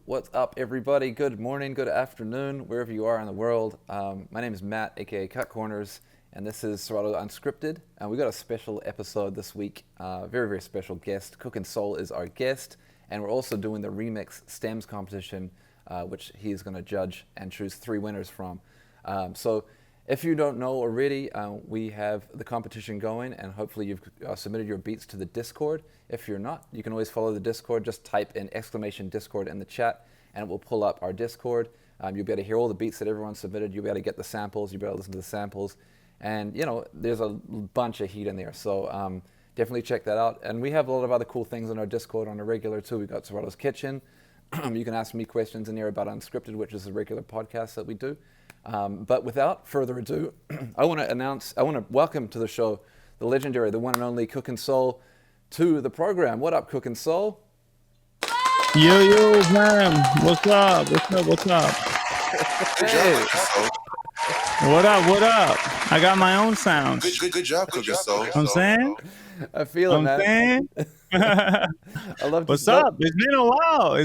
What's up, everybody? Good morning, good afternoon, wherever you are in the world. My name is Matt, aka Cut Corners, and this is Serato Unscripted. And we got a special episode this week. Very, very special guest. Cookin Soul is our guest, and we're also doing the remix stems competition, which he is going to judge and choose 3 winners from. So if you don't know already, we have the competition going, and hopefully you've submitted your beats to the Discord. If you're not, you can always follow the Discord. Just type in !Discord in the chat, and it will pull up our Discord. You'll be able to hear all the beats that everyone submitted. You'll be able to get the samples. You'll be able to listen to the samples. And, you know, there's a bunch of heat in there. So definitely check that out. And we have a lot of other cool things on our Discord on a regular, too. We've got Serato's Kitchen. You can ask me questions in there about Unscripted, which is a regular podcast that we do. But without further ado, I want to welcome to the show the legendary, the one and only Cookin Soul to the program. What up, Cookin Soul? Yo, man. What's up? Hey. What up? I got my own sound. Good job, Cookin Soul. I'm saying? I feel it, man. I love. What's up? It's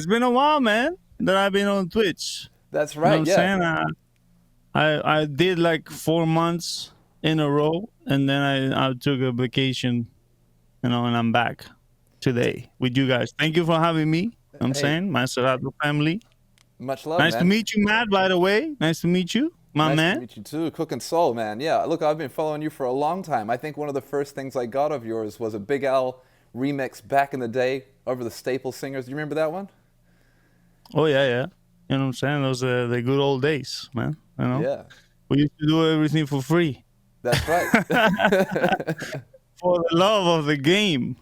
been a while, man, that I've been on Twitch. That's right. You know what I'm saying? I did like 4 months in a row, and then I took a vacation, and I'm back today with you guys. Thank you for having me. I'm saying, my Serato family. Much love, Nice man. to meet you, Matt, by the way. Nice to meet you, my man. Nice to meet you too, Cookin Soul, man. Yeah, look, I've been following you for a long time. I think one of the first things I got of yours was a Big Al remix back in the day over the Staple Singers. Do you remember that one? Oh, yeah. You know what I'm saying? Those are the good old days, man. You know? Yeah. We used to do everything for free. That's right. For the love of the game.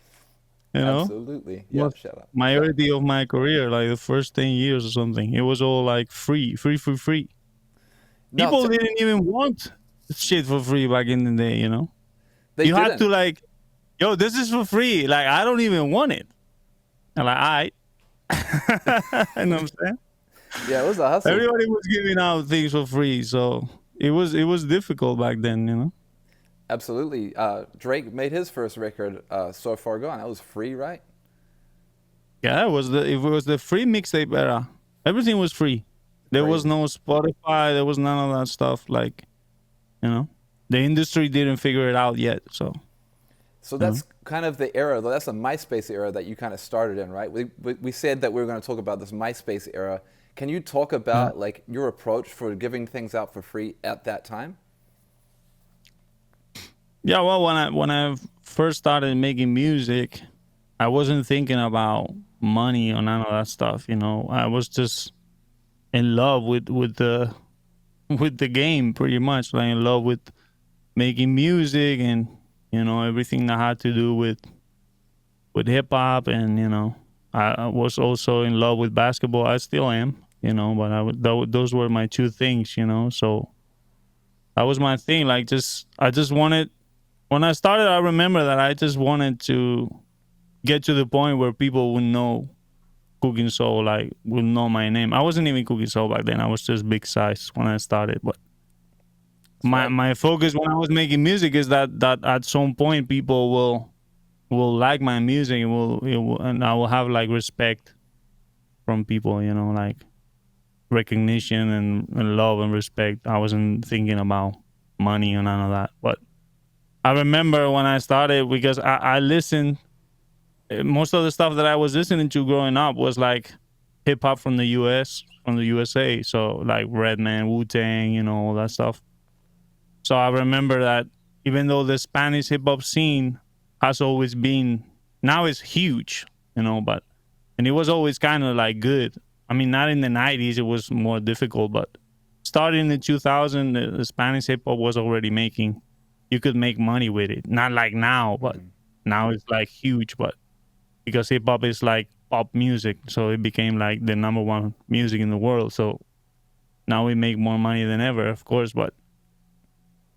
You know? Absolutely. Yeah, shut up. Majority of my career, like the first 10 years or something, it was all like free. No, People didn't even want shit for free back in the day, you know? You didn't. had to like, yo, this is for free. Like, I don't even want it. I'm like, all right. You know what I'm saying? Yeah, it was a hustle. Everybody was giving out things for free, so it was difficult back then, you know. Absolutely. Drake made his first record, So Far Gone. That was free, right? Yeah, it was the free mixtape era. Everything was free. There was no Spotify. There was none of that stuff. Like, you know, the industry didn't figure it out yet. So that's kind of the era, though. That's the MySpace era that you kind of started in, right? We said that we were going to talk about this MySpace era. Can you talk about like your approach for giving things out for free at that time? Yeah, well, when I first started making music, I wasn't thinking about money or none of that stuff. You know, I was just in love with the game, pretty much. Like in love with making music and, you know, everything that had to do with hip hop. And, you know, I was also in love with basketball. I still am, you know, but those were my 2 things, you know. So that was my thing. Like, I just wanted. When I started, I remember that I just wanted to get to the point where people would know Cookin Soul, like would know my name. I wasn't even Cookin Soul back then. I was just Big Size when I started. But my focus when I was making music is that at some point people will like my music and I will have like respect from people, you know, like recognition and love and respect. I wasn't thinking about money or none of that. But I remember when I started, because I listened, most of the stuff that I was listening to growing up was like hip hop from the USA. So like Redman, Wu-Tang, you know, all that stuff. So I remember that even though the Spanish hip hop scene has always been, now it's huge, you know, and it was always kind of like good. I mean, not in the 90s, it was more difficult, but starting in the 2000s, the Spanish hip hop was already making. You could make money with it. Not like now, but now it's like huge. But because hip hop is like pop music, so it became like the #1 music in the world. So now we make more money than ever, of course. But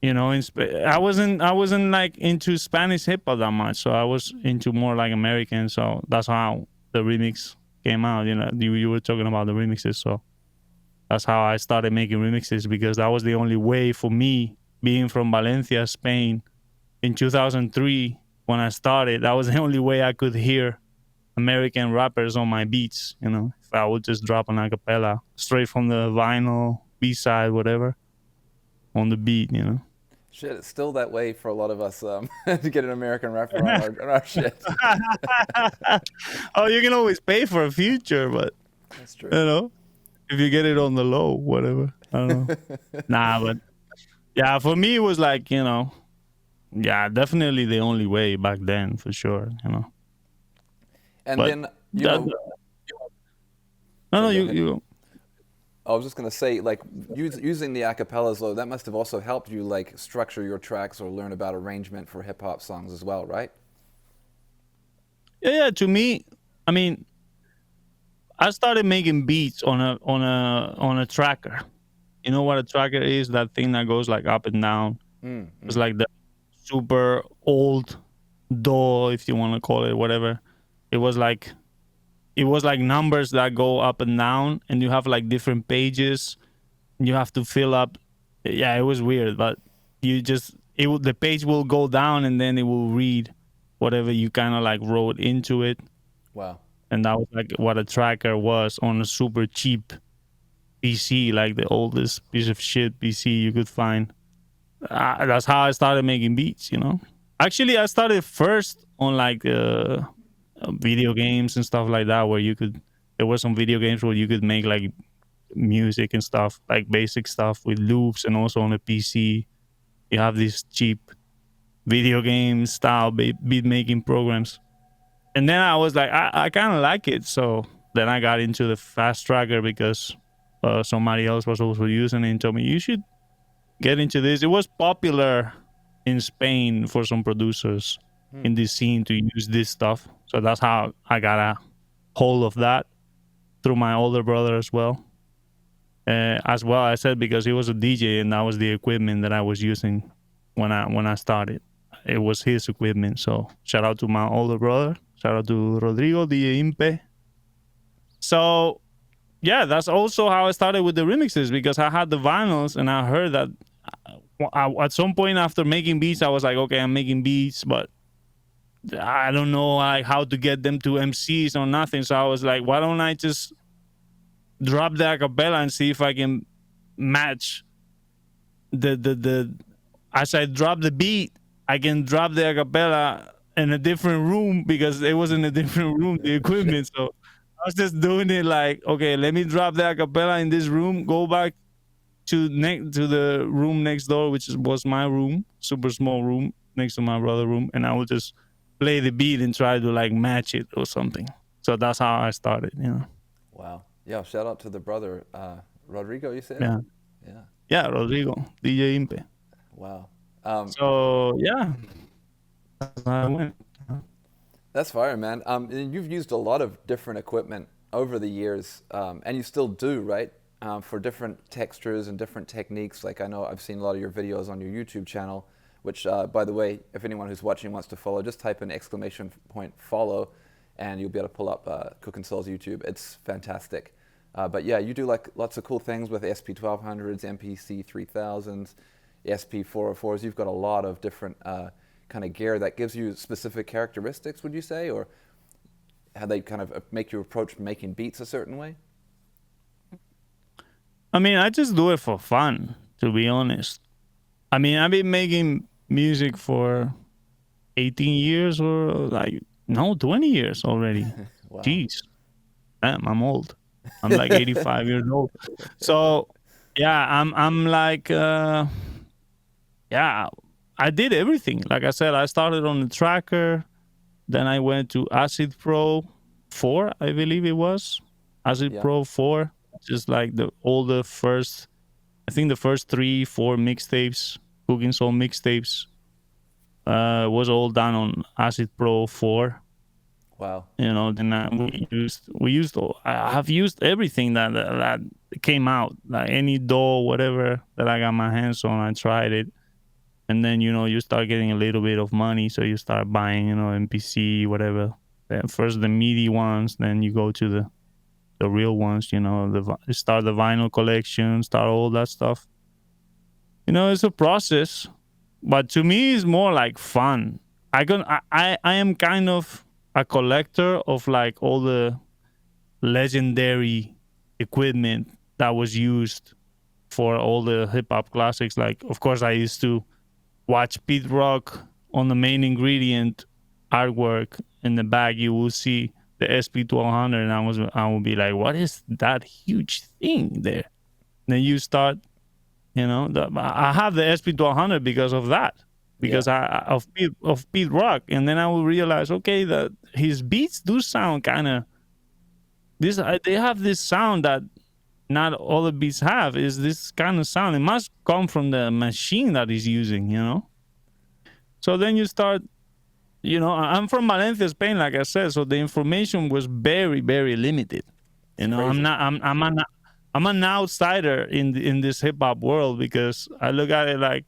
you know, I wasn't like into Spanish hip hop that much. So I was into more like American. So that's how the remix came out. You know, you were talking about the remixes. So that's how I started making remixes, because that was the only way for me. Being from Valencia, Spain, in 2003, when I started, that was the only way I could hear American rappers on my beats, you know. I would just drop an acapella straight from the vinyl, B-side, whatever, on the beat, you know. Shit, it's still that way for a lot of us to get an American rapper on our shit. Oh, you can always pay for a future, but That's true. you know, if you get it on the low, whatever. I don't know. Nah, but yeah, for me it was like, you know, yeah, definitely the only way back then for sure, you know. And But then, that, no, sorry, go you ahead. you I was just gonna say, like, using the acapellas, though, that must have also helped you like structure your tracks or learn about arrangement for hip hop songs as well, right? yeah, to me, I mean, I started making beats on a tracker. You know what a tracker is? That thing that goes like up and down. It's like the super old DAW, if you want to call it whatever. It was like numbers that go up and down, and you have like different pages. And you have to fill up. Yeah, it was weird, but the page will go down, and then it will read whatever you kind of like wrote into it. Wow. And that was like what a tracker was on a super cheap PC, like the oldest piece of shit PC you could find. That's how I started making beats, you know. Actually, I started first on like video games and stuff like that, where there were some video games where you could make like music and stuff, like basic stuff with loops, and also on a PC, you have these cheap video game style beat making programs. And then I was like, I kind of like it. So then I got into the fast tracker because somebody else was also using it and told me, you should get into this. It was popular in Spain for some producers in this scene to use this stuff. So that's how I got a hold of that through my older brother as well. As well, I said, because he was a DJ and that was the equipment that I was using when I started. It was his equipment. So shout out to my older brother. Shout out to Rodrigo, DJ Impe. So yeah, that's also how I started with the remixes, because I had the vinyls and I heard that at some point after making beats, I was like, okay, I'm making beats, but I don't know like how to get them to MCs or nothing. So I was like, why don't I just drop the acapella and see if I can match the as I drop the beat, I can drop the acapella in a different room, because it was in a different room, the equipment. So I was just doing it like, okay, let me drop the acapella in this room, go back to the room next door, which was my room, super small room next to my brother's room, and I would just play the beat and try to like match it or something. So that's how I started, you know. Wow. Yeah. Shout out to the brother, Rodrigo. You said. Yeah, Yeah. yeah, Rodrigo, DJ Impe. Wow. So yeah, that's how I went. That's fire, man. And you've used a lot of different equipment over the years, and you still do, right? For different textures and different techniques. Like I know I've seen a lot of your videos on your YouTube channel, which, by the way, if anyone who's watching wants to follow, just type in !follow, and you'll be able to pull up Cookin Soul's YouTube. It's fantastic. But yeah, you do like lots of cool things with SP1200s, MPC 3000s, SP404s. You've got a lot of different kind of gear that gives you specific characteristics, would you say? Or how they kind of make you approach making beats a certain way? I mean, I just do it for fun, to be honest. I mean, I've been making music for 18 years, or like, no, 20 years already. Wow. Jeez. Damn, I'm old. I'm like 85 years old. So yeah, I'm like yeah, I did everything. Like I said, I started on the tracker, then I went to Acid Pro 4, I believe it was. Acid Yeah. Pro 4, just like the first, I think the first 3-4 mixtapes, Cookin Soul mixtapes, was all done on Acid Pro 4. Wow. You know, then I have used everything that came out, like any DAW, whatever that I got my hands on, I tried it. And then, you know, you start getting a little bit of money, so you start buying, you know, MPC, whatever. Then first the MIDI ones, then you go to the real ones, you know, start the vinyl collection, start all that stuff. You know, it's a process, but to me it's more like fun. I am kind of a collector of like all the legendary equipment that was used for all the hip hop classics. Like, of course, I used to watch Pete Rock on the main ingredient artwork. In the back, you will see the SP1200, and I will be like, what is that huge thing there? Then you start, I have the SP1200 because of that, because of Pete Rock, and then I will realize, okay, that his beats do sound kind of they have this sound that not all the beats have. Is this kind of sound? It must come from the machine that he's using. So then you start, I'm from Valencia, Spain, like I said, so the information was very, very limited. Crazy. I'm an outsider in this hip hop world, because I look at it like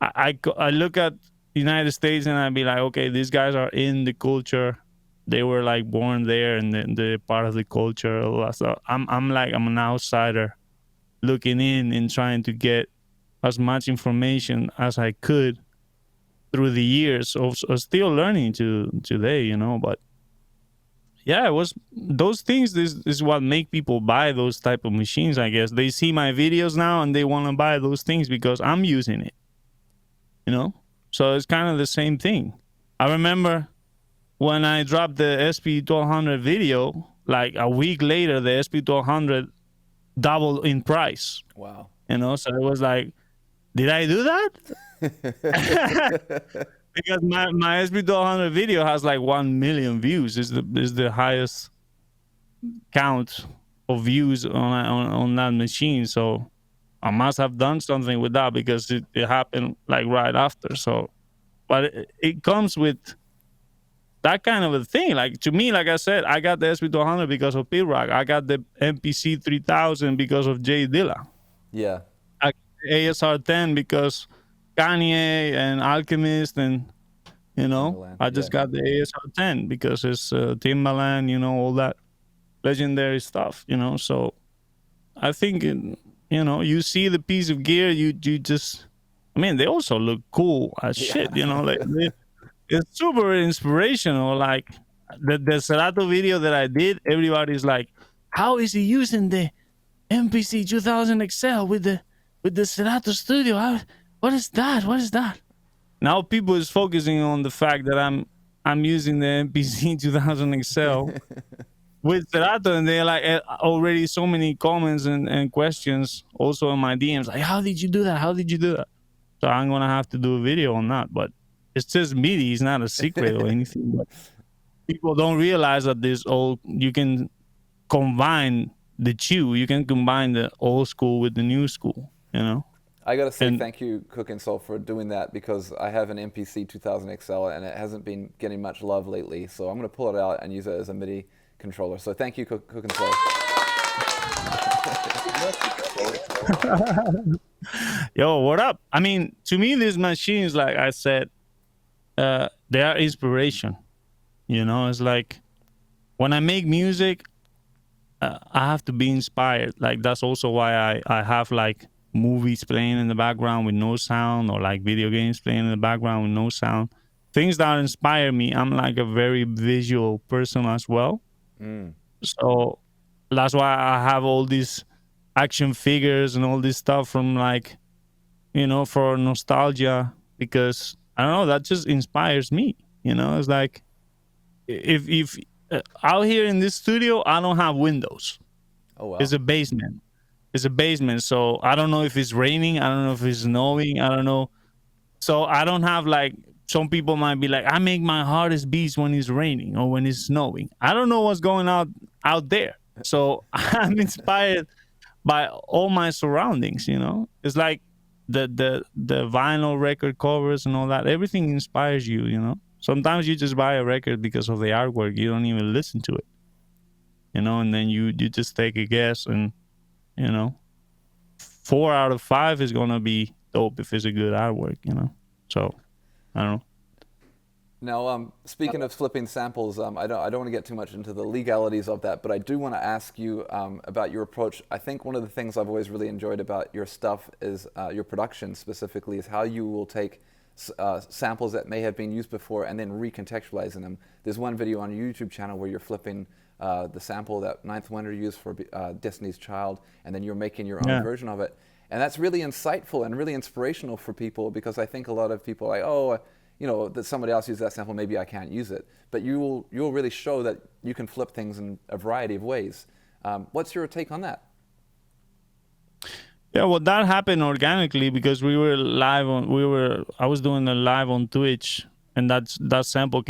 I look at United States and I'd be like, okay, these guys are in the culture. They were like born there and they're part of the culture. All that stuff. I'm an outsider looking in and trying to get as much information as I could through the years of still learning to today, but yeah, it was those things. This is what make people buy those type of machines. I guess they see my videos now and they want to buy those things because I'm using it. So it's kind of the same thing. I remember when I dropped the SP1200 video, like a week later, the SP1200 doubled in price. Wow. So it was like, did I do that? Because my SP1200 video has like 1 million views. Is the highest count of views on that machine. So I must have done something with that, because it happened like right after. So, but it comes with that kind of a thing. Like, to me, like I said, I got the SP1200 because of Pete Rock. I got the MPC 3000 because of Jay Dilla. Yeah. I got the ASR 10 because Kanye and Alchemist, and Timbaland, I just got the ASR 10 because it's Timbaland, all that legendary stuff. So I think you see the piece of gear, you just, they also look cool as shit. Like it's super inspirational. Like the Serato video that I did, everybody's like, how is he using the MPC 2000 XL with the Serato Studio? What is that? Now people is focusing on the fact that I'm using the MPC 2000 XL with Serato, and they're like already so many comments and questions also in my DMs, like, how did you do that? So I'm gonna have to do a video on that, but it's just me. It's not a secret or anything. But people don't realize that you can combine the two. You can combine the old school with the new school. I gotta say thank you, Cookin Soul, for doing that, because I have an MPC 2000 XL and it hasn't been getting much love lately. So I'm gonna pull it out and use it as a MIDI controller. So thank you, Cookin Soul. Yo, what up? To me, these machines, like I said, they are inspiration. It's like when I make music, I have to be inspired. Like, that's also why I have like movies playing in the background with no sound, or like video games playing in the background with no sound. Things that inspire me. I'm like a very visual person as well. So that's why I have all these action figures and all this stuff from like, for nostalgia, because I don't know, that just inspires me. It's like, if out here in this studio, I don't have windows. Oh wow. It's a basement. So I don't know if it's raining. I don't know if it's snowing. I don't know. So I don't have, like, some people might be like, I make my hardest beats when it's raining or when it's snowing. I don't know what's going on out there. So I'm inspired by all my surroundings. It's like the vinyl record covers and all that. Everything inspires you. Sometimes you just buy a record because of the artwork. You don't even listen to it. And then you just take a guess, and 4 out of 5 is gonna be dope if it's a good artwork. So I don't know. Now, speaking of flipping samples, I don't want to get too much into the legalities of that, but I do want to ask you about your approach. I think one of the things I've always really enjoyed about your stuff is your production specifically, is how you will take samples that may have been used before and then recontextualizing them. There's one video on your YouTube channel where you're flipping the sample that Ninth Wonder used for Destiny's Child, and then you're making your own Yeah. version of it. And that's really insightful and really inspirational for people, because I think a lot of people are like, oh, that somebody else used that sample, maybe I can't use it. But you'll really show that you can flip things in a variety of ways. What's your take on that? Yeah, well, that happened organically because I was doing a live on Twitch, and that sample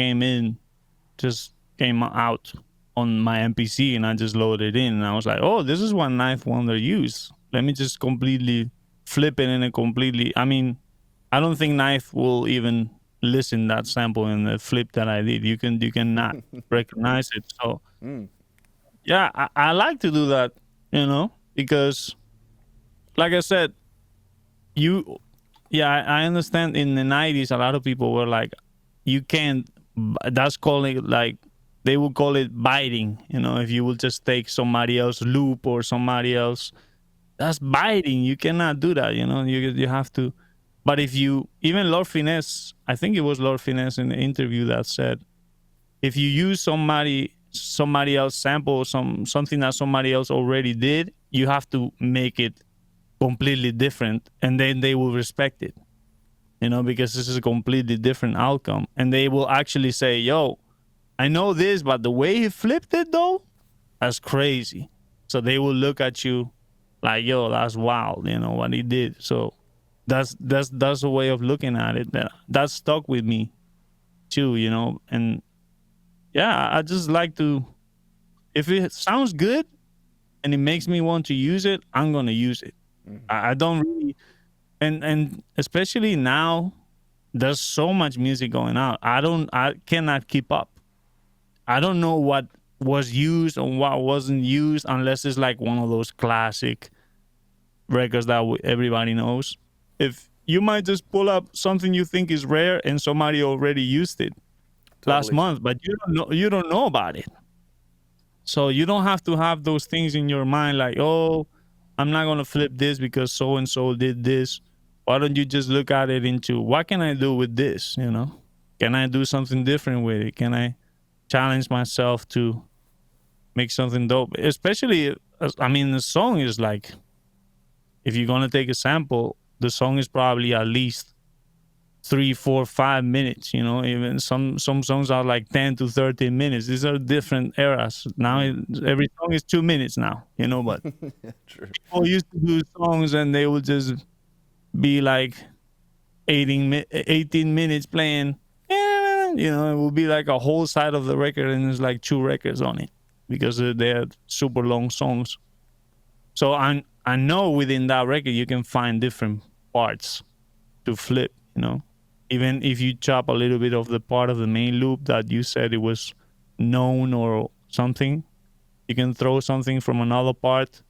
just came out on my MPC, and I just loaded it in, and I was like, oh, this is what Ninth Wonder used. Let me just completely flip it in a completely, I mean, I don't think Ninth will even listen that sample in the flip that I did. You cannot recognize it. So yeah, I like to do that, because like I said, I understand in the 90s, a lot of people were like, you can't, that's calling like, they would call it biting, if you will just take somebody else's loop or somebody else, that's biting. You cannot do that, you have to. But if you, even Lord Finesse, I think it was Lord Finesse in the interview that said, if you use somebody else sample, something that somebody else already did, you have to make it completely different, and then they will respect it, because this is a completely different outcome. And they will actually say, yo, I know this, but the way he flipped it though, that's crazy. So they will look at you like, yo, that's wild, what he did. So that's a way of looking at it that stuck with me too, and yeah, I just like to, if it sounds good and it makes me want to use it, I'm gonna use it. I don't really, and especially now, there's so much music going out. I cannot keep up. I don't know what was used and what wasn't used, unless it's like one of those classic records that everybody knows. If you might just pull up something you think is rare and somebody already used it last month, but you don't know about it. So you don't have to have those things in your mind like, oh, I'm not gonna flip this because so and so did this. Why don't you just look at it into, what can I do with this? Can I do something different with it? Can I challenge myself to make something dope? Especially, I mean, the song is like, if you're gonna take a sample, the song is probably at least 3, 4, 5 minutes. Even some songs are like 10 to 13 minutes. These are different eras. Now every song is 2 minutes now. But True. people used to do songs and they would just be like 18 minutes playing. It will be like a whole side of the record, and there's like 2 records on it because they're super long songs. So I know within that record you can find different parts to flip, even if you chop a little bit of the part of the main loop that you said it was known or something, you can throw something from another part,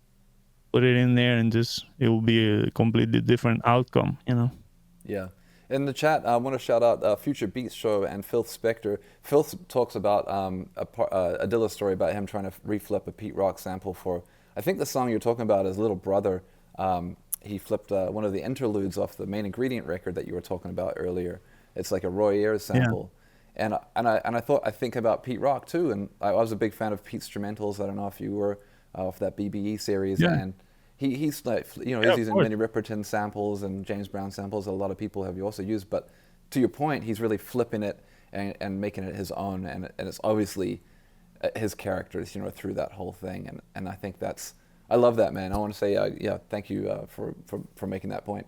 put it in there, and it will be a completely different outcome, Yeah. In the chat, I want to shout out Future Beats Show and Filth Spectre. Filth talks about a Dilla story about him trying to reflip a Pete Rock sample for, I think the song you're talking about is Little Brother. He flipped one of the interludes off the Main Ingredient record that you were talking about earlier. It's like a Roy Ayers sample. Yeah. I think about Pete Rock too, and I was a big fan of Pete's instrumentals. I don't know if you were off that BBE series. Yeah. And he's like, he's using Minnie Riperton samples and James Brown samples that a lot of people have also used. But to your point, he's really flipping it and making it his own, and it's obviously his characters, through that whole thing. And I think I love that, man. I want to say, thank you for making that point.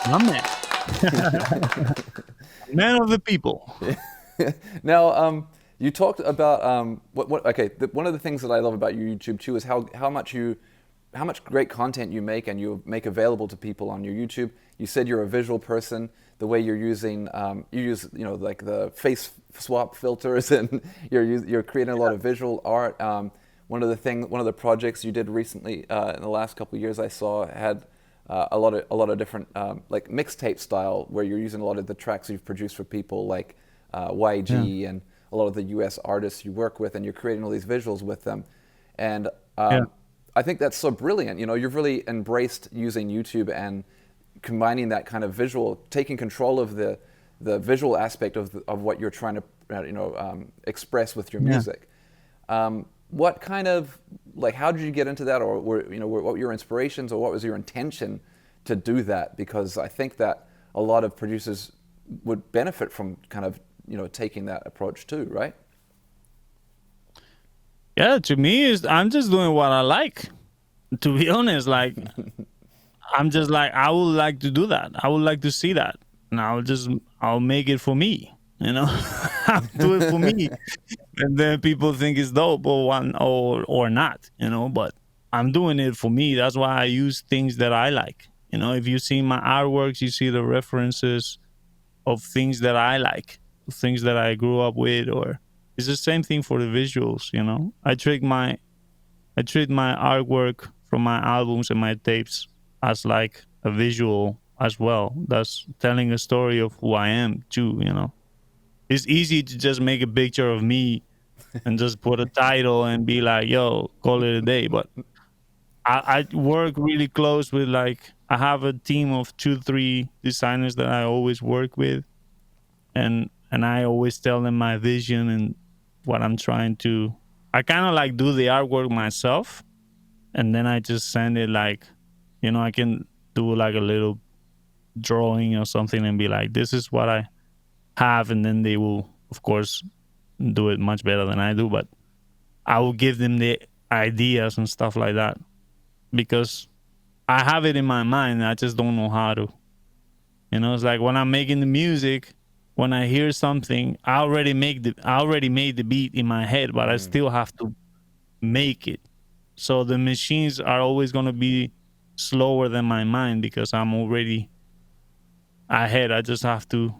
I'm man. Man of the people. Now, you talked about one of the things that I love about your YouTube too is how much great content you make, and you make available to people on your YouTube. You said you're a visual person. The way you're using, you use like the face swap filters, and you're creating a lot of visual art. One of the projects you did recently in the last couple of years I saw had a lot of different like mixtape style, where you're using a lot of the tracks you've produced for people like YG and a lot of the US artists you work with, and you're creating all these visuals with them. And I think that's so brilliant. You've really embraced using YouTube and combining that kind of visual, taking control of the visual aspect of what you're trying to express with your Yeah. music. What kind of, like, how did you get into that, or what were your inspirations, or what was your intention to do that? Because I think that a lot of producers would benefit from kind of taking that approach too, right? Yeah, to me is I'm just doing what I like. To be honest, like I'm just like I would like to do that. I would like to see that. And I'll make it for me. You know, I'll do it for me. And then people think it's dope or not, but I'm doing it for me. That's why I use things that I like. If you see my artworks, you see the references of things that I like, things that I grew up with, or it's the same thing for the visuals. I treat my artwork from my albums and my tapes as like a visual as well. That's telling a story of who I am too. It's easy to just make a picture of me and just put a title and be like, yo, call it a day. But I work really close with, like, I have a team of 2, 3 designers that I always work with, and I always tell them my vision and what I'm trying to. I kind of like do the artwork myself, and then I just send it, like, I can do like a little drawing or something and be like, this is what I have, and then they will, of course, do it much better than I do, but I will give them the ideas and stuff like that because I have it in my mind. I just don't know how to. It's like when I'm making the music, when I hear something, I already made the beat in my head, but I still have to make it. So the machines are always going to be slower than my mind because I'm already ahead. I just have to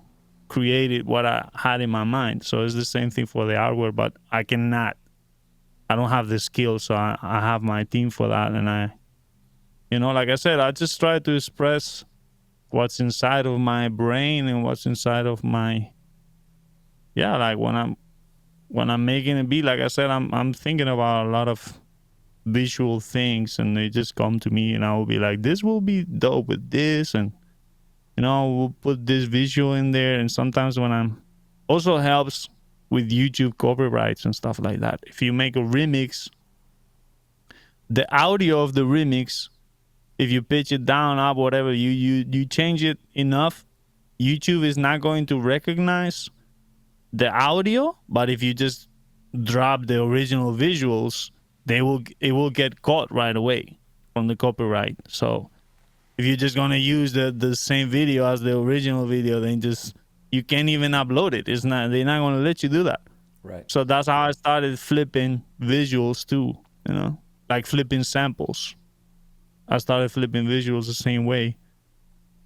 create it what I had in my mind. So it's the same thing for the artwork, but I don't have the skill, so I have my team for that. And like I said, I just try to express what's inside of my brain and what's inside of my, yeah, like when I'm making a beat, like I said, I'm thinking about a lot of visual things, and they just come to me, and I will be like, this will be dope with this, and we'll put this visual in there. And sometimes when I'm also helps with YouTube copyrights and stuff like that. If you make a remix, the audio of the remix, if you pitch it down, up, whatever, you change it enough, YouTube is not going to recognize the audio. But if you just drop the original visuals, it will get caught right away from the copyright. So if you're just gonna use the same video as the original video, then you can't even upload it. They're not gonna let you do that. Right. So that's how I started flipping visuals too, like flipping samples. I started flipping visuals the same way,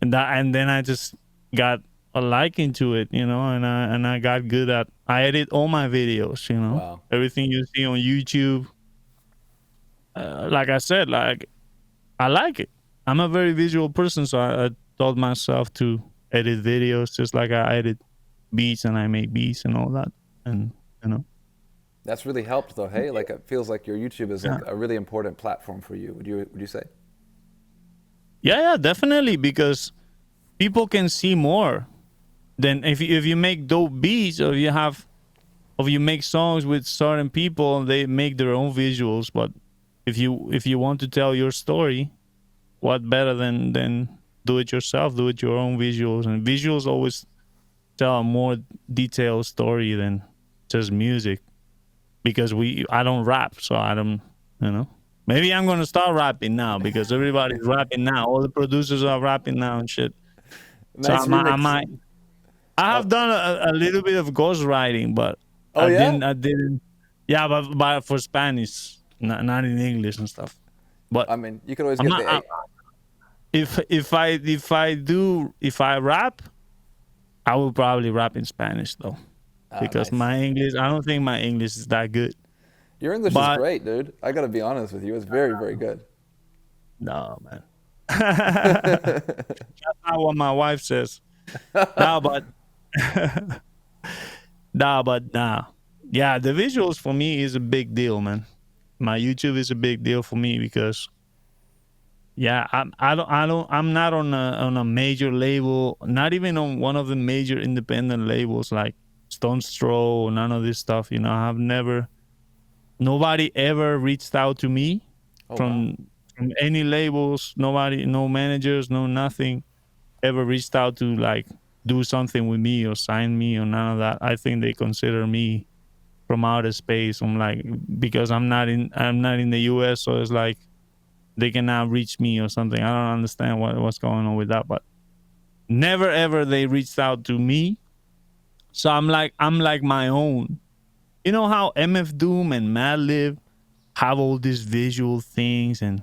and then I just got a liking to it, and I got good at. I edit all my videos, Wow. everything you see on YouTube. Like I said, like I like it. I'm a very visual person, so I taught myself to edit videos just like I edit beats and I make beats and all that, and you know, That's really helped though. Hey, like it feels like your YouTube is yeah. like a really important platform for you. Would you say? Yeah, definitely, because people can see more than if you make dope beats, or you make songs with certain people, they make their own visuals. But if you want to tell your story, what better than do it yourself, do it your own visuals. And visuals always tell a more detailed story than just music, because I don't rap, so I don't, maybe I'm gonna start rapping now because everybody's rapping now, all the producers are rapping now and shit. So Nice remix. I Uh, have done a little bit of ghostwriting, but oh yeah. I didn't. Yeah, but for Spanish, not in English and stuff. But I mean, you could always I'm get not. the. If I rap, I will probably rap in Spanish though, because Nice. my English, I don't think my English is that good. Your English is But great, dude. I gotta be honest with you. It's very, very good. no, man. That's not what my wife says. No, but nah. Yeah, the visuals for me is a big deal, man. My YouTube is a big deal for me because, yeah, I'm not on a major label, not even on one of the major independent labels like Stone's Throw, none of this stuff. You know, I've never, nobody ever reached out to me Oh wow. from any labels. Nobody, no managers, no nothing ever reached out to like do something with me or sign me or none of that. I think they consider me from outer space. I'm like, because I'm not in the US, so it's like they cannot reach me or something. I don't understand what's going on with that, but never ever they reached out to me. So I'm like my own. You know how MF Doom and Madlib have all these visual things, and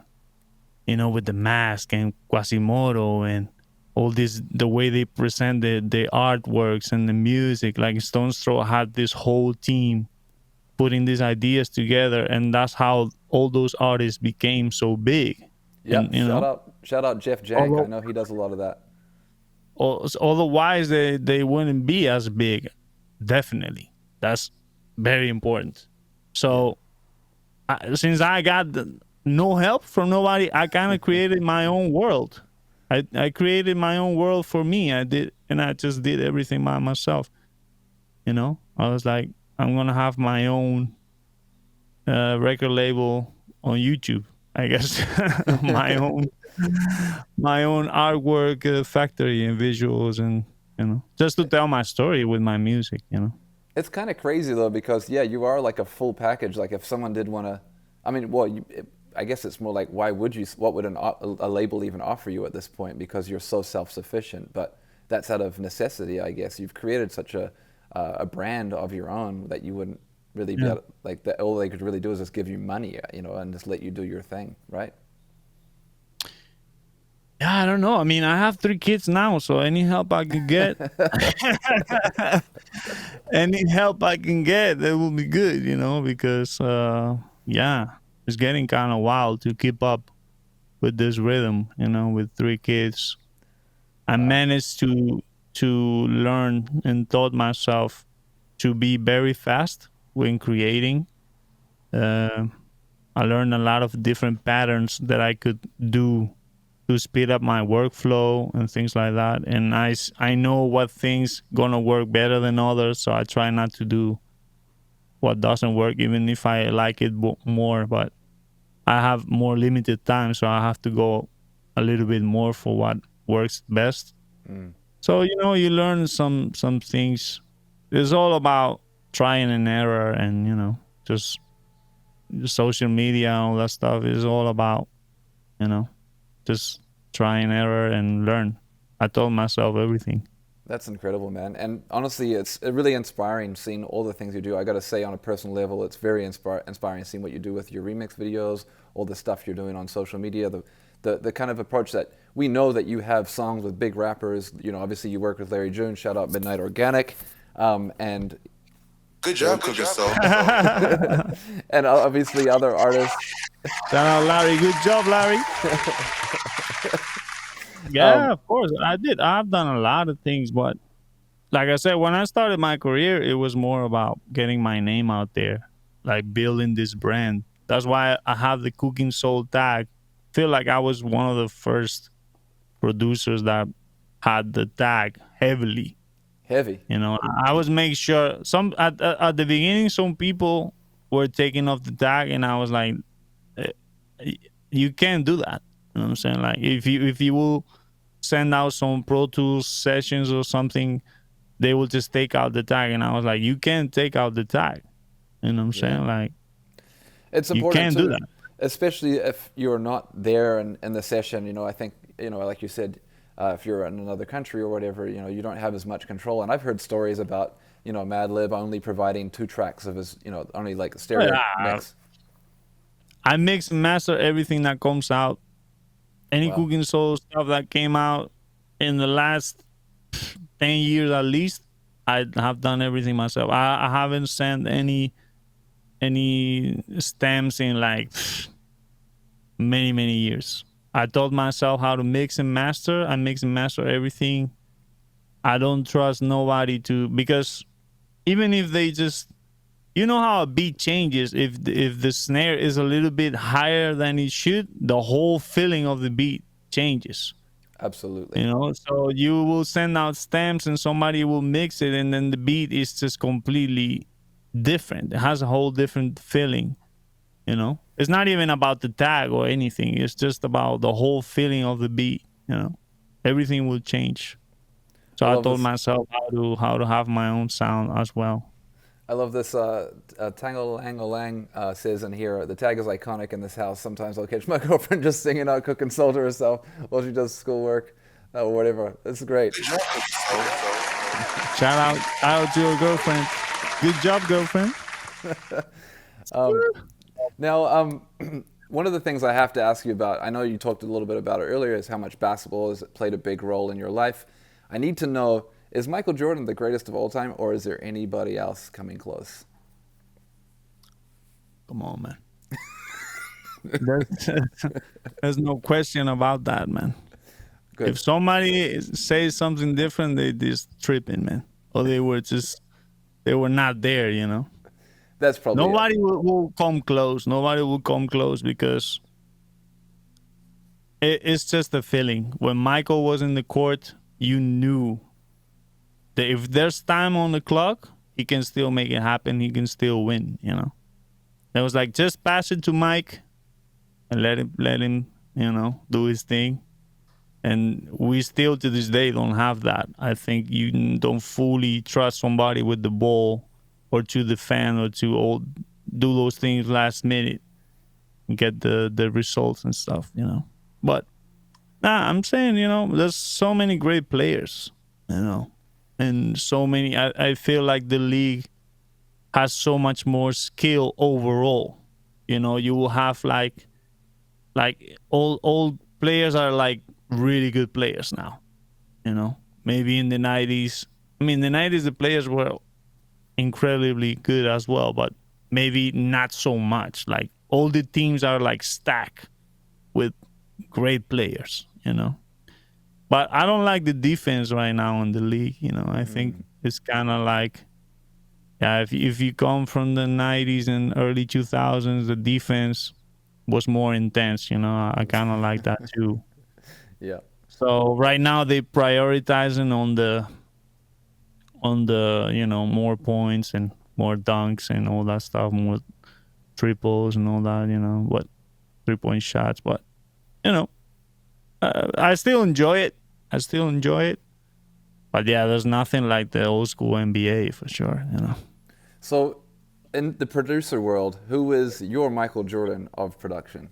you know, with the mask and Quasimodo and all this, the way they present the artworks and the music. Like Stone's Throw had this whole team putting these ideas together, and that's how all those artists became so big. And Yep. you know, Shout out Jeff Jank. I although know he does a lot of that. otherwise they wouldn't be as big. Definitely, that's very important. Yeah. So since I got no help from nobody, I kind of created my own world. I created my own world for me. I did, and I just did everything by myself. You know, I was like, I'm gonna have my own record label on YouTube. I guess my own my own artwork factory and visuals, and you know, just to tell my story with my music. You know. It's kind of crazy though because yeah, you are like a full package. Like if someone did want to, I mean, well, I guess it's more like why would you? What would a label even offer you at this point? Because you're so self-sufficient. But that's out of necessity, I guess. You've created such a brand of your own that you wouldn't really be Yeah. able, like that. All they could really do is just give you money, you know, and just let you do your thing, right? Yeah, I don't know. I mean, I have 3 kids now, so any help I can get, any help I can get, that will be good, you know, because yeah, it's getting kind of wild to keep up with this rhythm, you know, with 3 kids. I Wow. managed to learn and taught myself to be very fast when creating. Uh, I learned a lot of different patterns that I could do to speed up my workflow and things like that. And I know what things gonna work better than others, so I try not to do what doesn't work, even if I like it more. But I have more limited time, so I have to go a little bit more for what works best. Mm. So you know, you learn some things. It's all about trying and error, and you know, just social media and all that stuff is all about, you know, just try and error and learn. I told myself everything. That's incredible, man. And honestly, it's really inspiring seeing all the things you do. I got to say, on a personal level, it's very inspiring seeing what you do with your remix videos, all the stuff you're doing on social media, the kind of approach that we know that you have songs with big rappers. You know, obviously you work with Larry June. Shout out Midnight Organic, and Good job, Cookin Soul. and obviously other artists. Shout out Larry. Good job, Larry. Yeah, Um, of course. I did. I've done a lot of things, but like I said, when I started my career, it was more about getting my name out there, like building this brand. That's why I have the Cooking Soul tag. Feel like I was one of the first producers that had the tag heavily. Heavy. You know, I was making sure some at the beginning, some people were taking off the tag, and I was like, eh, you can't do that. You know what I'm saying? Like if you will send out some Pro Tools sessions or something, they will just take out the tag, and I was like, you can't take out the tag. You know what I'm Yeah. saying? Like It's you important can't do too, that. especially if you're not there in the session. You know, I think, you know, like you said, if you're in another country or whatever, you know, you don't have as much control. And I've heard stories about, you know, Madlib only providing 2 tracks of his, you know, only like stereo Yeah, mix. I mix and master everything that comes out. Any Wow. Cooking Soul stuff that came out in the last 10 years at least, I have done everything myself. I haven't sent any stems in like many years. I taught myself how to mix and master. I mix and master everything. I don't trust nobody to, because even if they just, you know how a beat changes, if the snare is a little bit higher than it should, the whole feeling of the beat changes. Absolutely. You know, so you will send out stamps and somebody will mix it, and then the beat is just completely different. It has a whole different feeling. You know, it's not even about the tag or anything. It's just about the whole feeling of the beat. You know, everything will change. So I I love told this. myself how to have my own sound as well. I love this. Tangle Lang Lang says in here, the tag is iconic in this house. Sometimes I'll catch my girlfriend just singing out cooking soul to herself while she does schoolwork or whatever. It's great. Good job, Cookie Soul. Shout out to your girlfriend. Good job, girlfriend. Now, one of the things I have to ask you about, I know you talked a little bit about it earlier, is how much basketball has played a big role in your life. I need to know, is Michael Jordan the greatest of all time, or is there anybody else coming close? Come on, man. There's, there's no question about that, man. Good. If somebody says something different, they just tripping, man. Or they were not there, you know. That's probably it. Nobody will come close. Nobody will come close because it's just a feeling. When Michael was in the court, you knew that if there's time on the clock, he can still make it happen. He can still win, you know. It was like, just pass it to Mike and let him, you know, do his thing. And we still to this day don't have that. I think you don't fully trust somebody with the ball or to defend or to do those things last minute and get the results and stuff, you know. But I'm saying, you know, there's so many great players, you know, and so many. I feel like the league has so much more skill overall. You know, you will have like all players are like really good players now. You know, maybe in the 90s. I mean, in the 90s the players were incredibly good as well, but maybe not so much. Like all the teams are like stacked with great players, you know. But I don't like the defense right now in the league, you know. I think it's kind of like, yeah, if you come from the 90s and early 2000s, the defense was more intense, you know. I kind of like that too. Yeah. So right now they prioritizing on the you know, more points and more dunks and all that stuff, more triples and all that, you know, what 3-point shots. But you know, I still enjoy it. I still enjoy it. But yeah, there's nothing like the old school NBA for sure, you know. So, in the producer world, who is your Michael Jordan of production?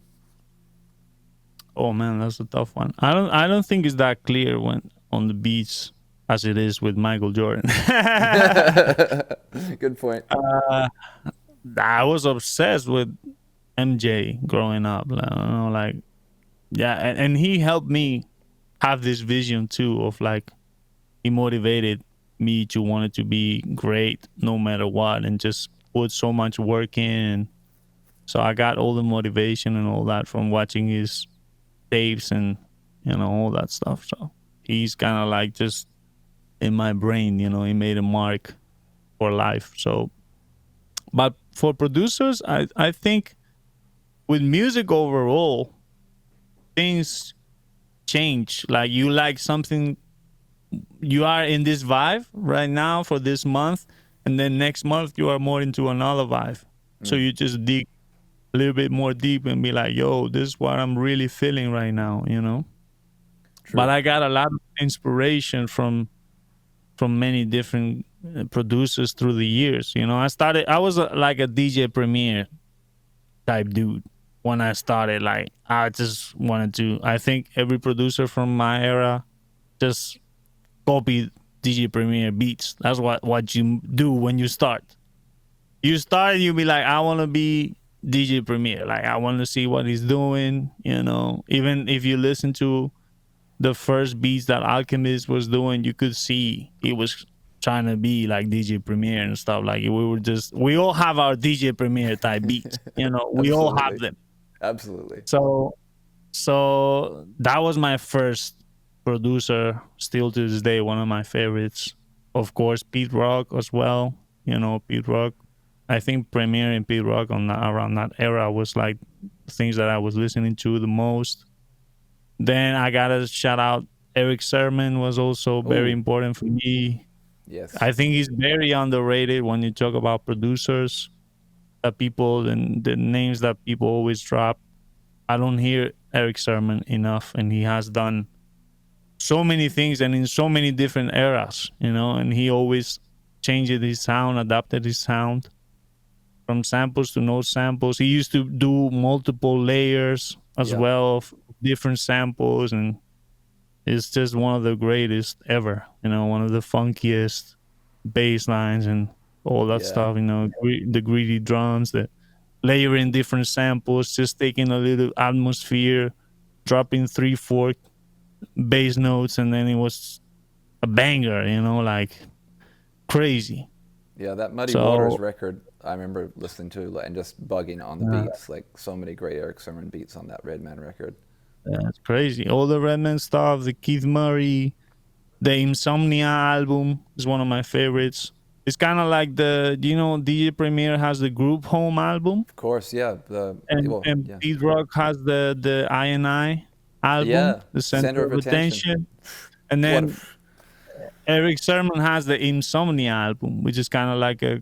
Oh man, that's a tough one. I don't think it's that clear when on the beats as it is with Michael Jordan. Good point. I was obsessed with MJ growing up. I don't know, like, yeah, and he helped me have this vision too of like, he motivated me to want it to be great no matter what and just put so much work in. So I got all the motivation and all that from watching his tapes and, you know, all that stuff. So he's kind of like just in my brain, you know. He made a mark for life. So, but for producers, I think with music overall, things change. Like you like something, you are in this vibe right now for this month, and then next month you are more into another vibe. So you just dig a little bit more deep and be like, yo, this is what I'm really feeling right now, you know. True. But I got a lot of inspiration from many different producers through the years, you know. I was like a DJ Premier type dude when I started. Like I just wanted to, I think every producer from my era just copy DJ Premier beats. That's what you do when you start. You start, you be like, I want to be DJ Premier. Like I want to see what he's doing, you know. Even if you listen to the first beats that Alchemist was doing, you could see he was trying to be like DJ Premier and stuff. Like we all have our DJ Premier type beats, you know. We all have Absolutely. them. Absolutely. So that was my first producer, still to this day one of my favorites. Of course, Pete Rock as well. You know, Pete Rock. I think Premier and Pete Rock around that era was like things that I was listening to the most. Then I gotta shout out Eric Sermon was also very Ooh, important for me. yes. I think he's very underrated when you talk about producers that people and the names that people always drop. I don't hear Eric Sermon enough, and he has done so many things and in so many different eras, and he always changed his sound, adapted his sound from samples to no samples. He used to do multiple layers as Yeah. well of different samples, and it's just one of the greatest ever. One of the funkiest bass lines and all that Yeah. stuff. The greedy drums, the layering different samples, just taking a little atmosphere, dropping 3-4 bass notes, and then it was a banger. Like crazy. Yeah, that Muddy Waters So record, I remember listening to and just bugging on the uh, beats. Like so many great Eric Sermon beats on that Redman record. it's crazy. All the Redman stuff, the Keith Murray, the Insomnia album is one of my favorites. It's kind of like DJ Premier has the Group Home album, Of course, yeah. Well, and yeah, Pete Rock has the I album, yeah. the Center Center of of Attention. Attention, and What? then Eric Sermon has the Insomnia album, which is kind of like a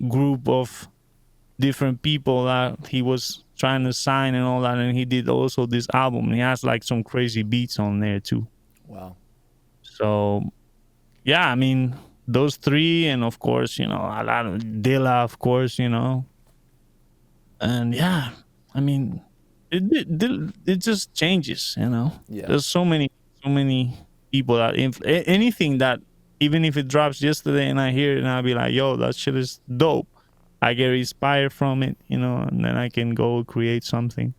group of different people that he was trying to sign and all that, and he did also this album. And he has like some crazy beats on there too. Wow. So yeah, I mean those three, and of course, a lot of Dilla, of course, and yeah, I mean it just changes. Yeah. There's so many people that anything that, even if it drops yesterday and I hear it and I'll be like, yo, that shit is dope. I get inspired from it, and then I can go create something.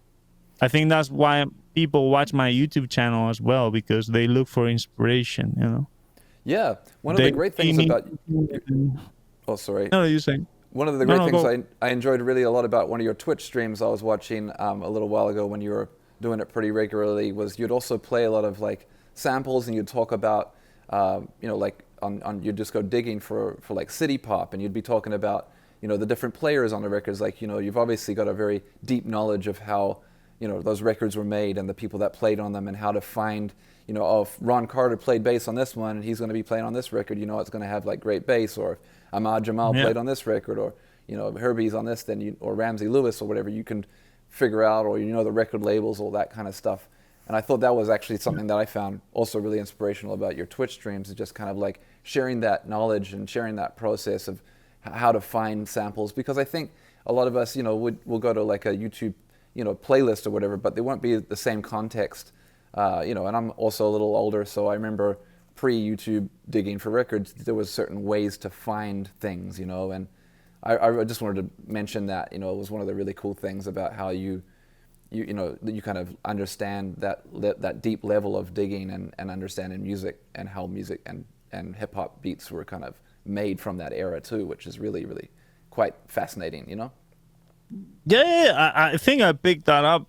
I think that's why people watch my YouTube channel as well, because they look for inspiration. Yeah. One of the They great see things me. about oh, sorry. No, you saying? One of the No, great no, things go. I enjoyed really a lot about one of your Twitch streams I was watching a little while ago when you were doing it pretty regularly was you'd also play a lot of like samples and you'd talk about, like you'd just go digging for like city pop and you'd be talking about, the different players on the records. Like, you've obviously got a very deep knowledge of how, those records were made and the people that played on them and how to find, oh, if Ron Carter played bass on this one and he's going to be playing on this record, it's going to have like great bass. Or if Ahmad Jamal Yeah. played on this record, or Herbie's on this, then or Ramsey Lewis or whatever, you can figure out, or the record labels, all that kind of stuff. And I thought that was actually something that I found also really inspirational about your Twitch streams, is just kind of like sharing that knowledge and sharing that process of how to find samples. Because I think a lot of us, will go to like a YouTube, playlist or whatever, but they won't be the same context. And I'm also a little older, so I remember pre-YouTube digging for records, there was certain ways to find things, and I just wanted to mention that, it was one of the really cool things about how you kind of understand that deep level of digging and understanding music, and how music and hip hop beats were kind of made from that era too, which is really, really quite fascinating, Yeah. I think I picked that up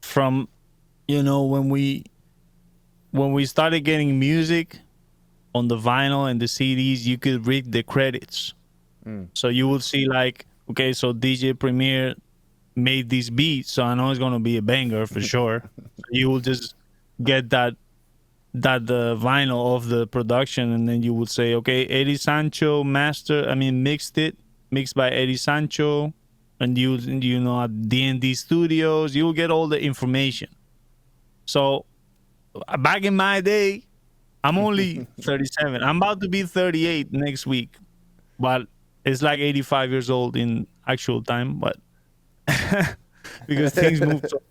from, when we started getting music on the vinyl and the CDs, you could read the credits. So you would see like, okay, so DJ Premier made this beat, so I know it's gonna be a banger for sure. So you will just get that the vinyl of the production, and then you would say, okay, Eddie Sancho mixed by Eddie Sancho, and at D&D Studios, you will get all the information. So back in my day, I'm only 37. I'm about to be 38 next week, but it's like 85 years old in actual time, but because things move so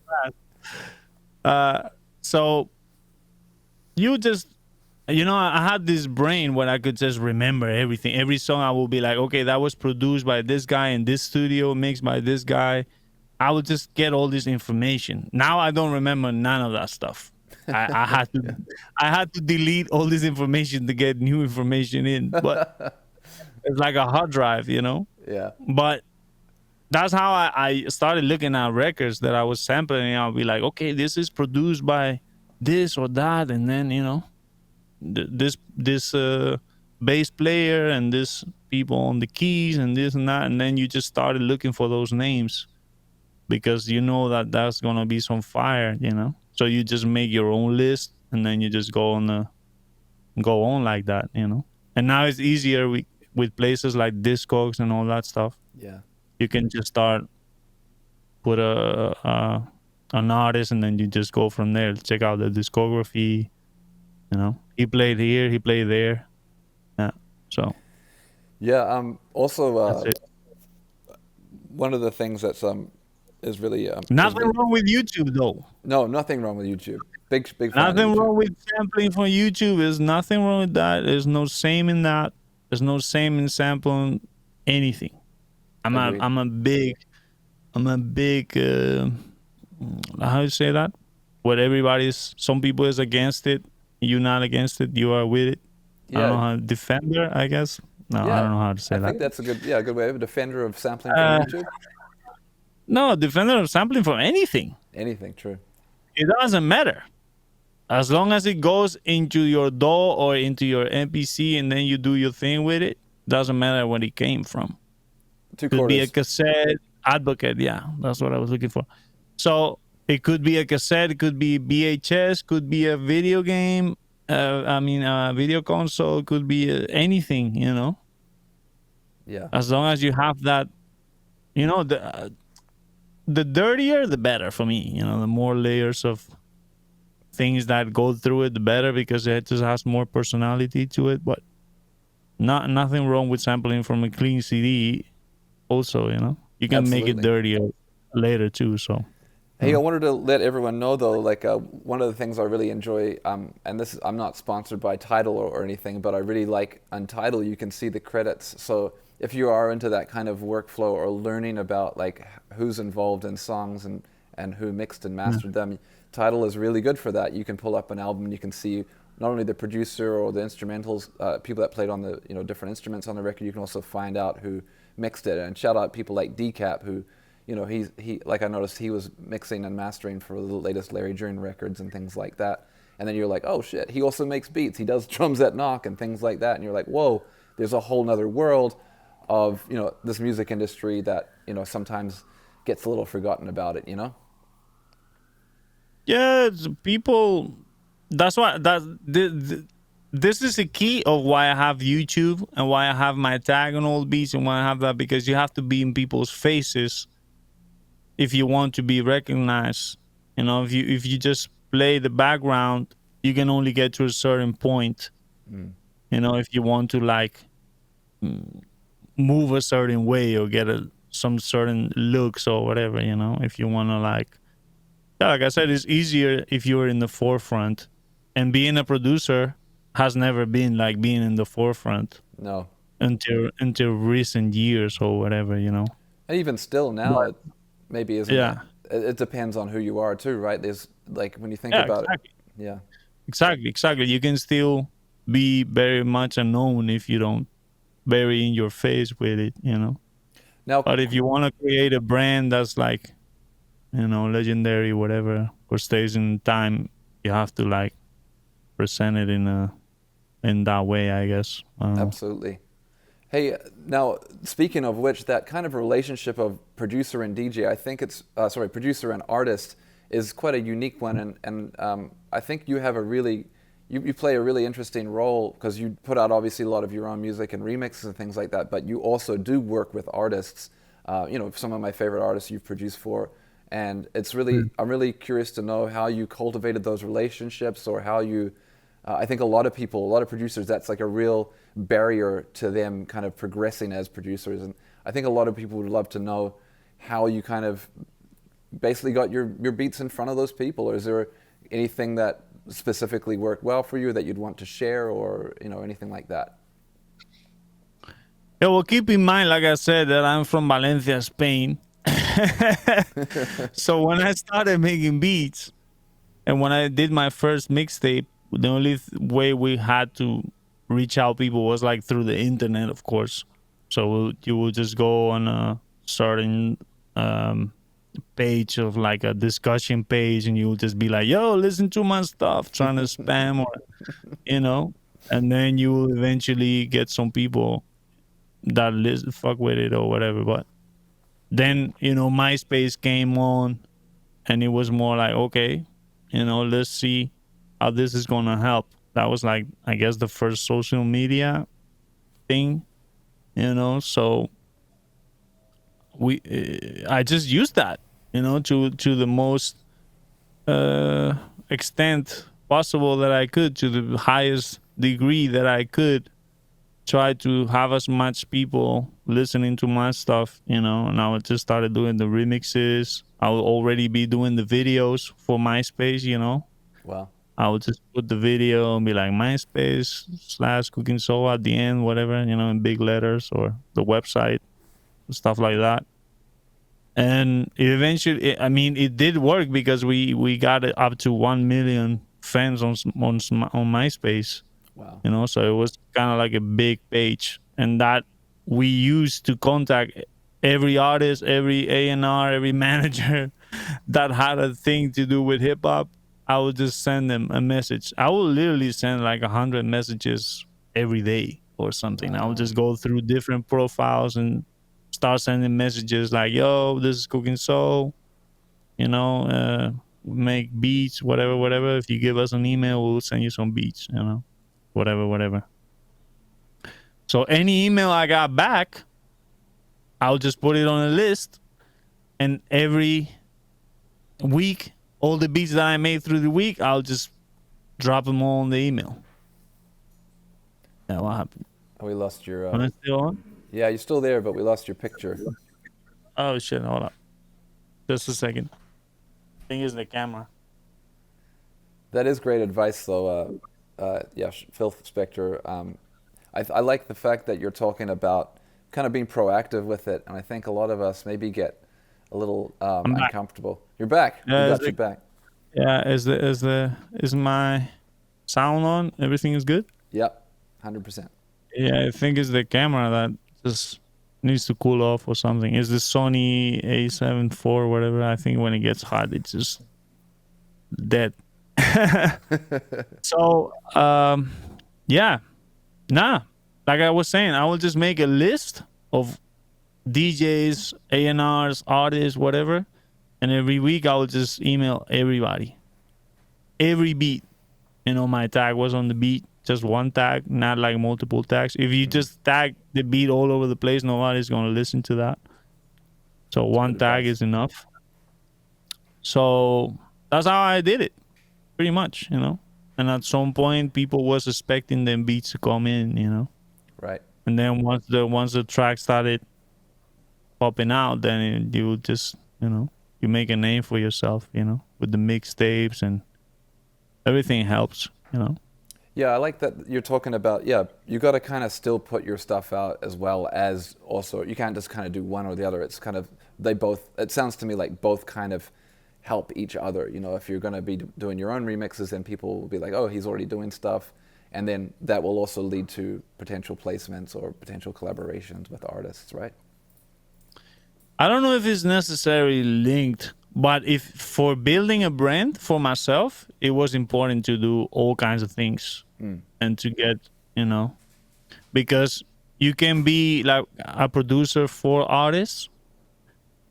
fast. So you just, I had this brain where I could just remember everything. Every song I will be like, okay, that was produced by this guy in this studio, mixed by this guy. I would just get all this information. Now I don't remember none of that stuff. I had to I had to delete all this information to get new information in. But it's like a hard drive. Yeah. But that's how I started looking at records that I was sampling, and I'll be like, okay, this is produced by this or that, and then this bass player and this people on the keys and this and that, and then you just started looking for those names because that's gonna be some fire. So you just make your own list and then you just go on like that, you know. And now it's easier with places like Discogs and all that stuff. Yeah. You can just start put an artist, and then you just go from there. Check out the discography. You know, he played here, he played there. Yeah. So Yeah. Also, that's it. one of the things that's is really Nothing wrong with YouTube though. no, nothing wrong with YouTube. Big fan of Nothing YouTube. wrong with sampling from YouTube. There's nothing wrong with that. There's no shame in that. There's no shame in sampling anything. Agreed. I'm a big how do you say that? Where some people is against it, you're not against it, you are with it. I don't know how defender, I guess. No, Yeah, I don't know how to say I that. think that's a good way. A defender of sampling from YouTube. No, defender of sampling from anything. Anything, true. It doesn't matter. As long as it goes into your DAW or into your MPC and then you do your thing with it, doesn't matter where it came from. Could be a cassette, advocate, yeah, that's what I was looking for. So it could be a cassette, it could be VHS, could be a video game, a video console, could be anything, you know. Yeah. As long as you have that, you know, the dirtier, the better for me. You know, the more layers of things that go through it, the better, because it just has more personality to it. But nothing wrong with sampling from a clean CD. Also, you know, you can make it dirtier later too. So. Hey, I wanted to let everyone know though, like one of the things I really enjoy, and this is, I'm not sponsored by Tidal or anything, but I really like on Tidal you can see the credits. So if you are into that kind of workflow or learning about like who's involved in songs and who mixed and mastered them, Tidal is really good for that. You can pull up an album and you can see not only the producer or the instrumentals, people that played on the different instruments on the record. You can also find out who mixed it, and shout out people like Decap who. You know, he like I noticed he was mixing and mastering for the latest Larry June records and things like that. And then you're like, oh shit, he also makes beats. He does drums at knock and things like that. And you're like, whoa, there's a whole nother world of, this music industry that, sometimes gets a little forgotten about it, Yeah, people, that's why, this is the key of why I have YouTube and why I have my tag on all beats and why I have that, because you have to be in people's faces if you want to be recognized. If you just play the background, you can only get to a certain point. If you want to like move a certain way or get some certain looks or whatever, if you want to like I said, it's easier if you're in the forefront, and being a producer has never been like being in the forefront. No. Until recent years or whatever, And even still now, maybe isn't. Yeah. It depends on who you are too, right? There's like when you think about it. Yeah. Exactly. You can still be very much unknown if you don't very in your face with it, Now, but if you want to create a brand that's like, legendary, whatever, or stays in time, you have to like present it in that way, I guess. Absolutely. Hey, now speaking of which, that kind of relationship of producer and DJ, I think it's producer and artist is quite a unique one, and I think you have you play a really interesting role because you put out obviously a lot of your own music and remixes and things like that, but you also do work with artists. Some of my favorite artists you've produced for, and it's really I'm really curious to know how you cultivated those relationships, or how you. I think a lot of producers, that's like a real barrier to them kind of progressing as producers. And I think a lot of people would love to know how you kind of basically got your beats in front of those people. Or is there anything that specifically worked well for you that you'd want to share, or anything like that? Yeah, well, keep in mind, like I said, that I'm from Valencia, Spain. So when I started making beats and when I did my first mixtape, the only way we had to reach out people was like through the internet, of course. So you will just go on a certain page of like a discussion page, and you will just be like, yo, listen to my stuff, trying to spam or, and then you will eventually get some people that fuck with it or whatever. But then, MySpace came on, and it was more like, okay, let's see how this is gonna help. That was like, I guess, the first social media thing, so I just used that, to the most extent possible that I could, to the highest degree that I could, try to have as much people listening to my stuff, and I would just started doing the remixes. I would already be doing the videos for MySpace. Wow. I would just put the video and be like MySpace/Cookin Soul at the end, whatever, in big letters, or the website, stuff like that. And it eventually, it did work, because we got it up to 1 million fans on MySpace. Wow. So it was kind of like a big page, and that we used to contact every artist, every A&R, every manager that had a thing to do with hip hop. I would just send them a message. I would literally send like 100 messages every day or something. I would just go through different profiles and start sending messages like, "Yo, this is Cookin Soul. Make beats, whatever. If you give us an email, we'll send you some beats. Whatever." So any email I got back, I'll just put it on a list, and every week, all the beats that I made through the week, I'll just drop them all in the email. Yeah, what happened? We lost your. Am I still on? Yeah, you're still there, but we lost your picture. Oh shit! Hold up, just a second. I think it's the camera. That is great advice, though. Yeah, Phil Spector. I like the fact that you're talking about kind of being proactive with it, and I think a lot of us maybe get a little uncomfortable. You're back. We got you back. Yeah, is my sound on? Everything is good? Yep, 100%. Yeah, I think it's the camera that just needs to cool off or something. It's the Sony A7 IV, whatever. I think when it gets hot, it's just dead. So, yeah. Nah, like I was saying, I will just make a list of DJs, A&Rs, artists, whatever, and every week I will just email everybody. Every beat, my tag was on the beat, just one tag, not like multiple tags. If you just tag the beat all over the place, nobody's going to listen to that. So one tag is enough. So that's how I did it, pretty much, And at some point, people was expecting them beats to come in, Right. And then once the track started popping out, then you just, you make a name for yourself, with the mixtapes, and everything helps, Yeah, I like that you're talking about, you got to kind of still put your stuff out, as well as also, you can't just kind of do one or the other. It's kind of, it sounds to me like both kind of help each other. If you're going to be doing your own remixes, then people will be like, oh, he's already doing stuff. And then that will also lead to potential placements or potential collaborations with artists, right? I don't know if it's necessarily linked, but if for building a brand for myself, it was important to do all kinds of things and to get, because you can be like a producer for artists,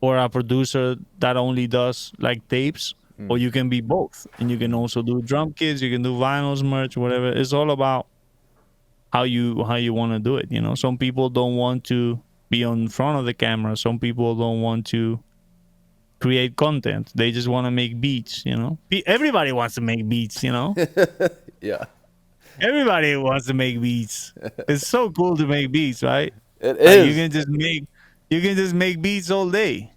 or a producer that only does like tapes, or you can be both, and you can also do drum kits, you can do vinyls, merch, whatever. It's all about how you want to do it. Some people don't want to be on front of the camera. Some people don't want to create content. They just want to make beats. Everybody wants to make beats. Yeah. Everybody wants to make beats. It's so cool to make beats, right? It is. You can just make beats all day,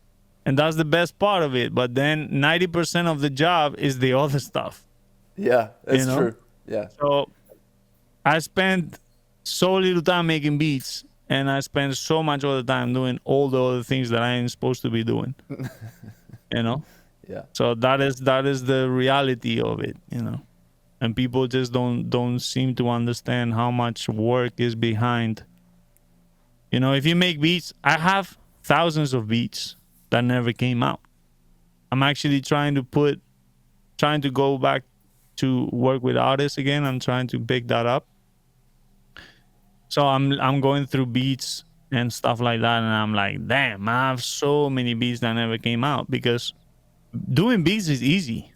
and that's the best part of it. But then 90% of the job is the other stuff. Yeah, that's true. Yeah. So I spent so little time making beats, and I spend so much other time doing all the other things that I ain't supposed to be doing. Yeah. So that is the reality of it, and people just don't seem to understand how much work is behind. If you make beats, I have thousands of beats that never came out. I'm actually trying to go back to work with artists again. I'm trying to pick that up. So I'm going through beats and stuff like that, and I'm like, damn, I have so many beats that never came out, because doing beats is easy.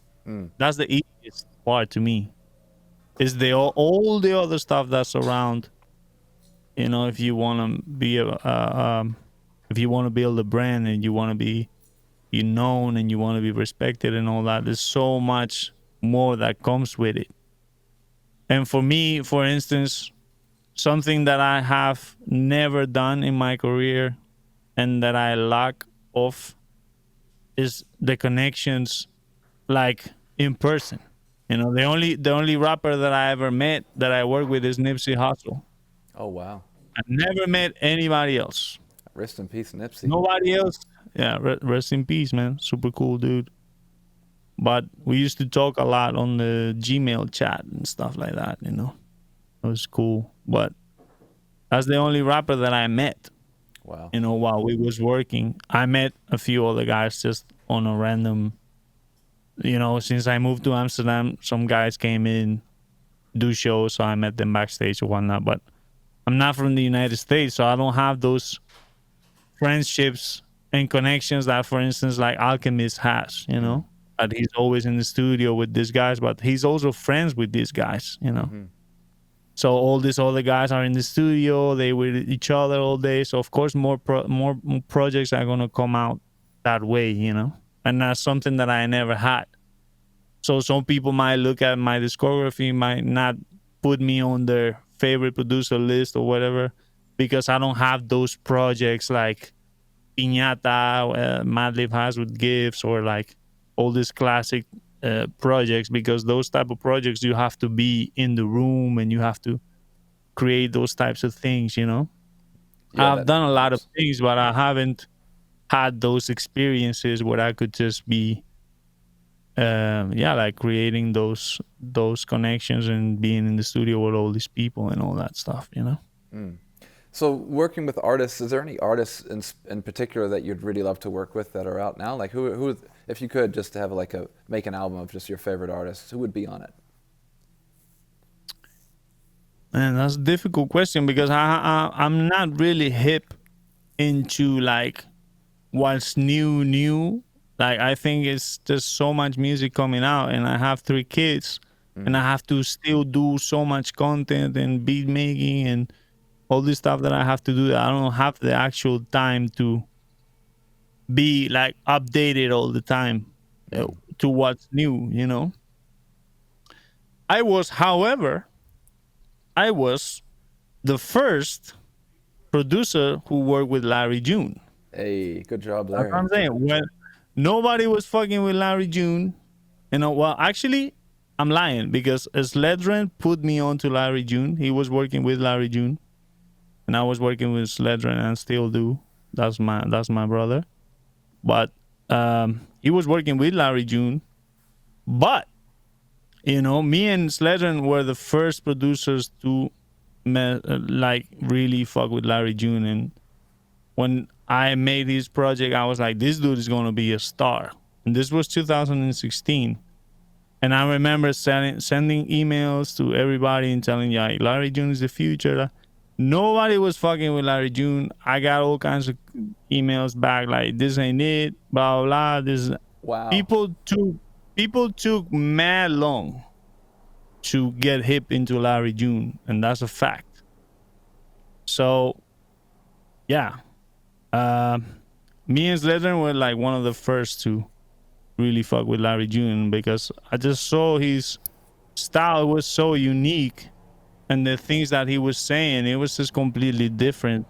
That's the easiest part to me. It's all the other stuff that's around. You know, if you want to be if you want to build a brand and you want to be known and you want to be respected and all that, there's so much more that comes with it. And for me, for instance, something that I have never done in my career and that I lack of is the connections, like, in person. You know, the only rapper that I ever met that I work with is Nipsey Hussle. Oh wow. I never met anybody else. Rest in peace, Nipsey. Nobody else. Yeah, rest in peace, man. Super cool dude. But we used to talk a lot on the Gmail chat and stuff like that, you know. It was cool. But that's the only rapper that I met, Wow. you know, while we was working. I met a few other guys just on a random, you know, since I moved to Amsterdam, some guys came in, do shows, so I met them backstage or whatnot. But I'm not from the United States, so I don't have those friendships and connections that, for instance, like Alchemist has, you know. That he's always in the studio with these guys, but he's also friends with these guys, you know. So all these other guys are in the studio, they with each other all day. So of course more projects are gonna come out that way, you know. And that's something that I never had. So some people might look at my discography, might not put me on their favorite producer list or whatever, because I don't have those projects like Piñata, Madlib has with Gifts, or like all these classic projects, because those type of projects you have to be in the room and you have to create those types of things, you know. Yeah, I've that done a lot of helps. things, but I haven't had those experiences where I could just be yeah, like creating those connections and being in the studio with all these people and all that stuff, you know. So working with artists, is there any artists in particular that you'd really love to work with that are out now? Like who if you could just have like make an album of just your favorite artists, who would be on it? And that's a difficult question because I'm not really hip into like what's new. Like, I think it's just so much music coming out, and I have 3 kids, and I have to still do so much content and beat making and all this stuff that I have to do that I don't have the actual time to be like updated all the time to what's new, you know. However, I was the first producer who worked with Larry June. Hey, good job, That's what Larry. I'm saying. When nobody was fucking with Larry June, you know. Well, actually, I'm lying because Sledren put me on to Larry June. He was working with Larry June, and I was working with Sledren and still do. That's my brother. But he was working with Larry June. But you know, me and Sledren were the first producers to like really fuck with Larry June. And when I made his project, I was like, this dude is gonna be a star. And this was 2016. And I remember sending emails to everybody and telling you, like, Larry June is the future. Nobody was fucking with Larry June. I got all kinds of emails back like, this ain't it, blah blah. This Wow. people took mad long to get hip into Larry June, and that's a fact. So yeah, me and Sledren were like one of the first to really fuck with Larry June because I just saw his style was so unique, and the things that he was saying, it was just completely different.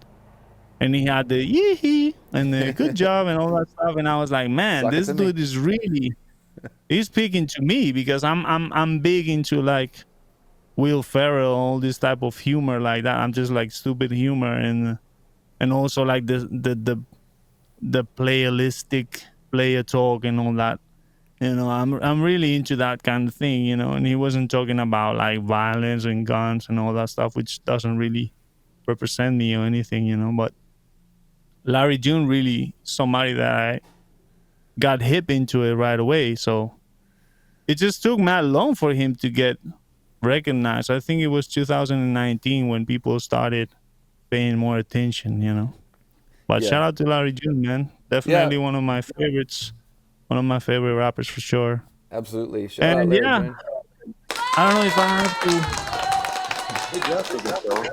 And he had the yee and the good job and all that stuff, and I was like, man, Suck it this to me. dude is really he's speaking to me because I'm big into like Will Ferrell, all this type of humor like that. I'm just like stupid humor and also like the playalistic player talk and all that. You know, I'm really into that kind of thing, you know. And he wasn't talking about like violence and guns and all that stuff, which doesn't really represent me or anything, you know. But Larry June really somebody that I got hip into it right away. So it just took Matt long for him to get recognized. I think it was 2019 when people started paying more attention, you know. But Yeah. shout out to Larry June, man. Definitely one of my favorites, one of my favorite rappers for sure. Absolutely. Shout out And Larry yeah, June. I don't know if I have to. Good job, Cookin Soul.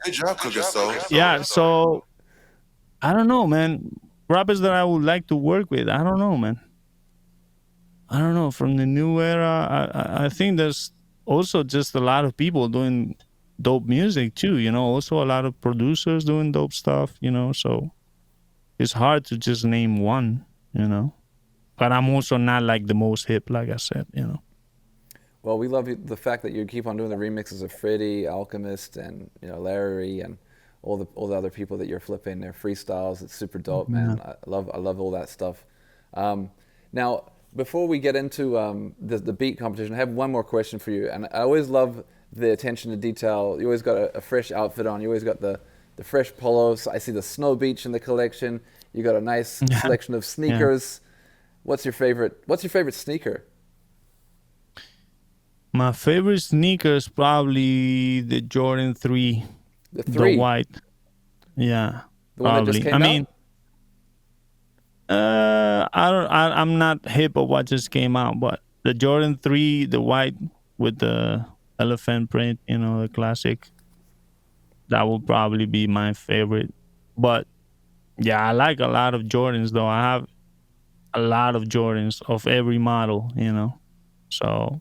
Good job, Cookin Soul. Yeah, so I don't know, man. Rappers that I would like to work with, I don't know, man. I don't know. From the new era, I think there's also just a lot of people doing dope music too. Also a lot of producers doing dope stuff. So it's hard to just name one. But I'm also not like the most hip, like I said. Well, we love the fact that you keep on doing the remixes of Freddie, Alchemist, and Larry, and all the other people that you're flipping their freestyles. It's super dope, man. Yeah. I love all that stuff. Now, before we get into the beat competition, I have one more question for you. And I always love the attention to detail. You always got a fresh outfit on. You always got the fresh polos. I see the Snow Beach in the collection. You got a nice selection of sneakers. What's your favorite sneaker? My favorite sneaker is probably the Jordan 3. The 3? The white. Yeah. The one that just came out? I'm not hip of what just came out, but the Jordan 3, the white with the elephant print, the classic, that will probably be my favorite. But yeah, I like a lot of Jordans though. I have a lot of Jordans of every model, So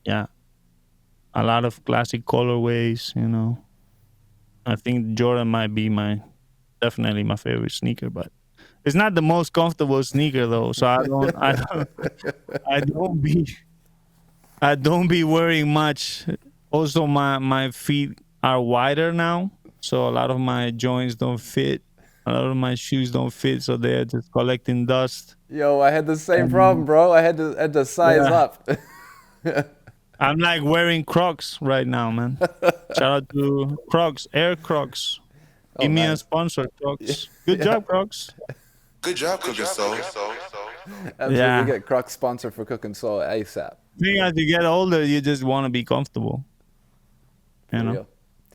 yeah, a lot of classic colorways, I think Jordan might be definitely my favorite sneaker, but it's not the most comfortable sneaker though. So I don't be wearing much. Also, my feet are wider now, so a lot of my joints don't fit. A lot of my shoes don't fit, so they're just collecting dust. Yo, I had the same problem, bro. I had to size up. I'm like wearing Crocs right now, man. Shout out to Crocs, Air Crocs. Give me a sponsor, Crocs. Good job, Crocs. Good job, Cookin Soul. Absolutely, we get Crocs sponsor for Cookin Soul ASAP. I think as you get older, you just want to be comfortable. For real.